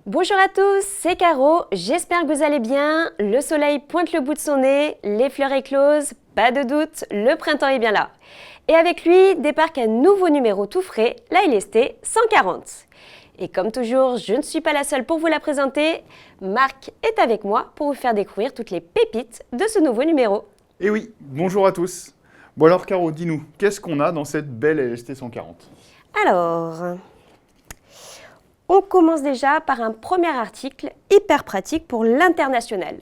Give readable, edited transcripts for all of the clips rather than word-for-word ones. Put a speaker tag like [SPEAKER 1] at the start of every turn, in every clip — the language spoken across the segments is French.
[SPEAKER 1] Bonjour à tous, c'est Caro, j'espère que vous allez bien. Le soleil pointe le bout de son nez, les fleurs éclosent, pas de doute, le printemps est bien là. Et avec lui, débarque un nouveau numéro tout frais, la LST 140. Et comme toujours, je ne suis pas la seule pour vous la présenter. Marc est avec moi pour vous faire découvrir toutes les pépites de ce nouveau numéro.
[SPEAKER 2] Eh oui, bonjour à tous. Bon alors Caro, dis-nous, qu'est-ce qu'on a dans cette belle LST 140 ?
[SPEAKER 1] Alors, on commence déjà par un premier article hyper pratique pour l'international.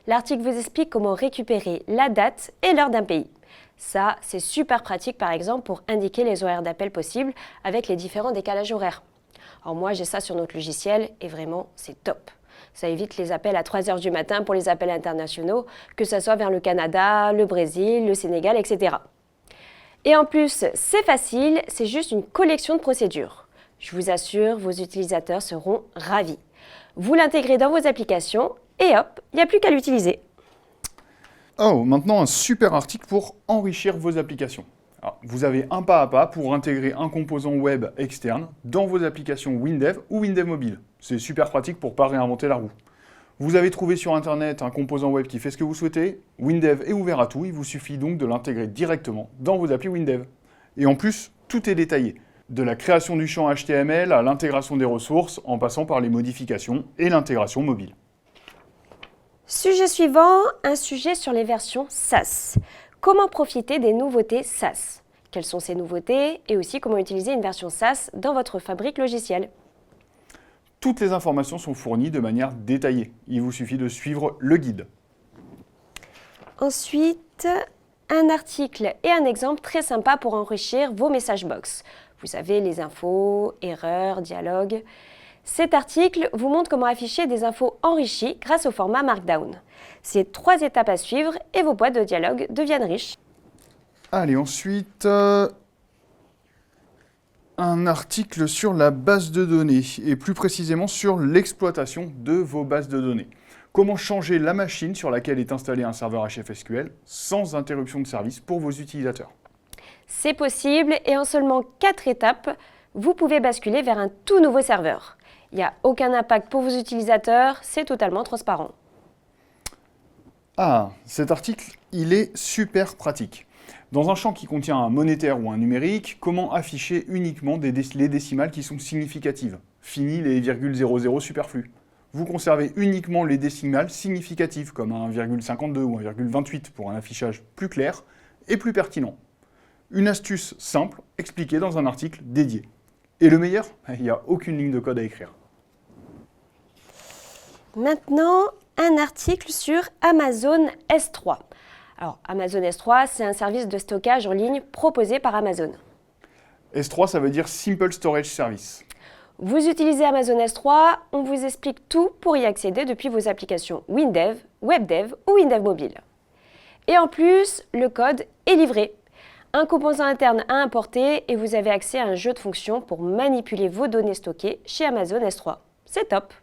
[SPEAKER 1] L'article vous explique comment récupérer la date et l'heure d'un pays. Ça, c'est super pratique par exemple pour indiquer les horaires d'appel possibles avec les différents décalages horaires. Alors moi, j'ai ça sur notre logiciel et vraiment, c'est top. Ça évite les appels à 3h du matin pour les appels internationaux, que ce soit vers le Canada, le Brésil, le Sénégal, etc. Et en plus, c'est facile, c'est juste une collection de procédures. Je vous assure, vos utilisateurs seront ravis. Vous l'intégrez dans vos applications et hop, il n'y a plus qu'à l'utiliser.
[SPEAKER 2] Oh, maintenant un super article pour enrichir vos applications. Alors, vous avez un pas à pas pour intégrer un composant web externe dans vos applications WinDev ou WinDev Mobile. C'est super pratique pour ne pas réinventer la roue. Vous avez trouvé sur Internet un composant web qui fait ce que vous souhaitez. WinDev est ouvert à tout, il vous suffit donc de l'intégrer directement dans vos applis WinDev. Et en plus, tout est détaillé. De la création du champ HTML à l'intégration des ressources, en passant par les modifications et l'intégration mobile.
[SPEAKER 1] Sujet suivant, un sujet sur les versions SaaS. Comment profiter des nouveautés SaaS? Quelles sont ces nouveautés? Et aussi comment utiliser une version SaaS dans votre fabrique logicielle.
[SPEAKER 2] Toutes les informations sont fournies de manière détaillée. Il vous suffit de suivre le guide.
[SPEAKER 1] Ensuite, un article et un exemple très sympa pour enrichir vos messages box. Vous savez, les infos, erreurs, dialogues. Cet article vous montre comment afficher des infos enrichies grâce au format Markdown. C'est 3 étapes à suivre et vos boîtes de dialogue deviennent riches.
[SPEAKER 2] Allez, ensuite, un article sur la base de données, et plus précisément sur l'exploitation de vos bases de données. Comment changer la machine sur laquelle est installé un serveur HFSQL sans interruption de service pour vos utilisateurs.
[SPEAKER 1] C'est possible et en seulement 4 étapes, vous pouvez basculer vers un tout nouveau serveur. Il n'y a aucun impact pour vos utilisateurs, c'est totalement transparent.
[SPEAKER 2] Ah, cet article, il est super pratique. Dans un champ qui contient un monétaire ou un numérique, comment afficher uniquement les décimales qui sont significatives? Fini les .00 superflus. Vous conservez uniquement les décimales significatives, comme un 1,52 ou un 1,28 pour un affichage plus clair et plus pertinent. Une astuce simple, expliquée dans un article dédié. Et le meilleur, il n'y a aucune ligne de code à écrire.
[SPEAKER 1] Maintenant, un article sur Amazon S3. Alors, Amazon S3, c'est un service de stockage en ligne proposé par Amazon.
[SPEAKER 2] S3, ça veut dire Simple Storage Service.
[SPEAKER 1] Vous utilisez Amazon S3, on vous explique tout pour y accéder depuis vos applications WinDev, WebDev ou WinDev Mobile. Et en plus, le code est livré. Un composant interne à importer et vous avez accès à un jeu de fonctions pour manipuler vos données stockées chez Amazon S3. C'est top!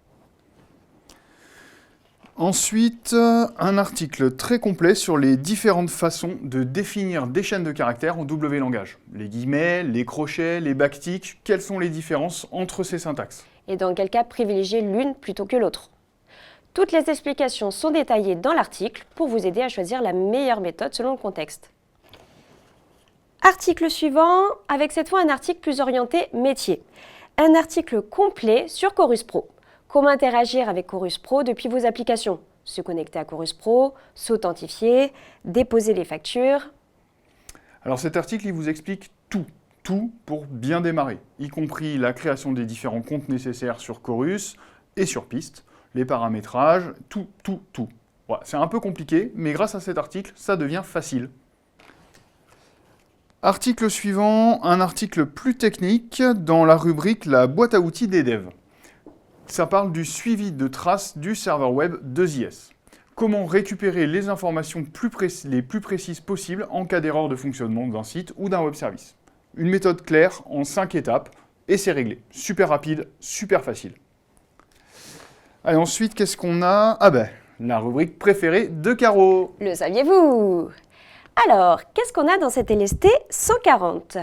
[SPEAKER 2] Ensuite, un article très complet sur les différentes façons de définir des chaînes de caractères en W langage. Les guillemets, les crochets, les backticks, quelles sont les différences entre ces syntaxes?
[SPEAKER 1] Et dans quel cas privilégier l'une plutôt que l'autre. Toutes les explications sont détaillées dans l'article pour vous aider à choisir la meilleure méthode selon le contexte. Article suivant, avec cette fois un article plus orienté métier. Un article complet sur Chorus Pro. Comment interagir avec Chorus Pro depuis vos applications? Se connecter à Chorus Pro, s'authentifier, déposer les factures.
[SPEAKER 2] Alors cet article, il vous explique tout pour bien démarrer, y compris la création des différents comptes nécessaires sur Chorus et sur Piste, les paramétrages, tout. Voilà, c'est un peu compliqué, mais grâce à cet article, ça devient facile. Article suivant, un article plus technique dans la rubrique La boîte à outils des devs. Ça parle du suivi de traces du serveur web 2IS. Comment récupérer les informations les plus précises possibles en cas d'erreur de fonctionnement d'un site ou d'un web service. Une méthode claire en 5 étapes et c'est réglé. Super rapide, super facile. Allez, ensuite, qu'est-ce qu'on a? Ah ben, la rubrique préférée de Caro.
[SPEAKER 1] Le saviez-vous? Alors, qu'est-ce qu'on a dans cette LST 140?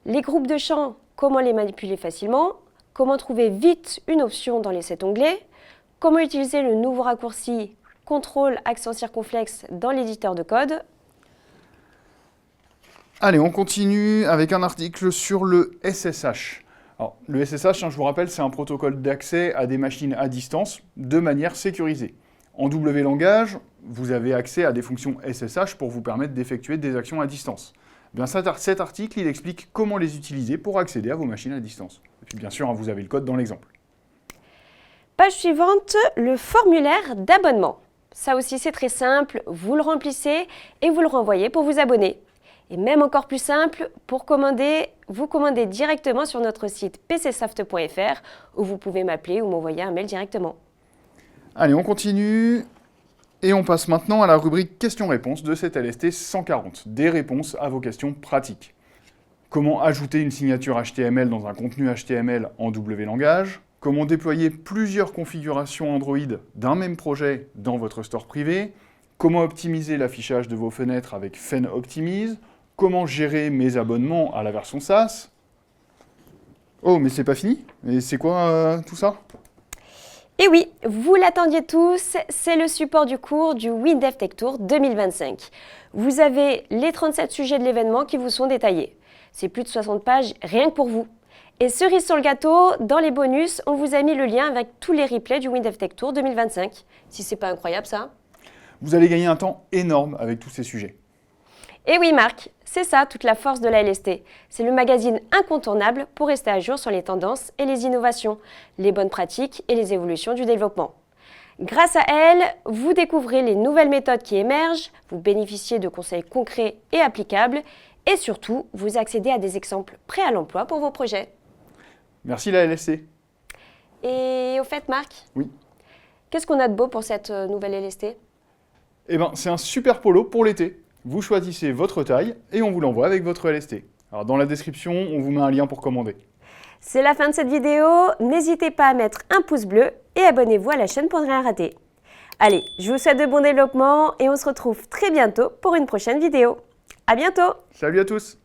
[SPEAKER 1] Les groupes de champs, comment les manipuler facilement? comment trouver vite une option dans les 7 onglets, comment utiliser le nouveau raccourci CTRL accent circonflexe dans l'éditeur de code.
[SPEAKER 2] Allez, on continue avec un article sur le SSH. Alors, le SSH, je vous rappelle, c'est un protocole d'accès à des machines à distance de manière sécurisée. En W langage, vous avez accès à des fonctions SSH pour vous permettre d'effectuer des actions à distance. Bien, cet article, il explique comment les utiliser pour accéder à vos machines à distance. Et puis bien sûr, vous avez le code dans l'exemple.
[SPEAKER 1] Page suivante, le formulaire d'abonnement. Ça aussi, c'est très simple, vous le remplissez et vous le renvoyez pour vous abonner. Et même encore plus simple, pour commander, vous commandez directement sur notre site pcsoft.fr où vous pouvez m'appeler ou m'envoyer un mail directement.
[SPEAKER 2] Allez, on continue et on passe maintenant à la rubrique questions-réponses de cette LST 140, des réponses à vos questions pratiques. Comment ajouter une signature HTML dans un contenu HTML en W langage? Comment déployer plusieurs configurations Android d'un même projet dans votre store privé? Comment optimiser l'affichage de vos fenêtres avec FenOptimize? Comment gérer mes abonnements à la version SaaS? Oh, mais c'est pas fini? Et c'est quoi tout ça?
[SPEAKER 1] Et oui, vous l'attendiez tous, c'est le support du cours du WinDev Tech Tour 2025. Vous avez les 37 sujets de l'événement qui vous sont détaillés. C'est plus de 60 pages rien que pour vous. Et cerise sur le gâteau, dans les bonus, on vous a mis le lien avec tous les replays du WinDev Tech Tour 2025. Si c'est pas incroyable ça?
[SPEAKER 2] Vous allez gagner un temps énorme avec tous ces sujets.
[SPEAKER 1] Et oui Marc, c'est ça toute la force de la LST. C'est le magazine incontournable pour rester à jour sur les tendances et les innovations, les bonnes pratiques et les évolutions du développement. Grâce à elle, vous découvrez les nouvelles méthodes qui émergent, vous bénéficiez de conseils concrets et applicables et surtout, vous accédez à des exemples prêts à l'emploi pour vos projets.
[SPEAKER 2] Merci la LST.
[SPEAKER 1] Et au fait Marc?
[SPEAKER 2] Oui.
[SPEAKER 1] Qu'est-ce qu'on a de beau pour cette nouvelle LST?
[SPEAKER 2] Eh bien, c'est un super polo pour l'été. Vous choisissez votre taille et on vous l'envoie avec votre LST. Alors dans la description, on vous met un lien pour commander.
[SPEAKER 1] C'est la fin de cette vidéo. N'hésitez pas à mettre un pouce bleu et abonnez-vous à la chaîne pour ne rien rater. Allez, je vous souhaite de bons développements et on se retrouve très bientôt pour une prochaine vidéo. À bientôt!
[SPEAKER 2] Salut à tous!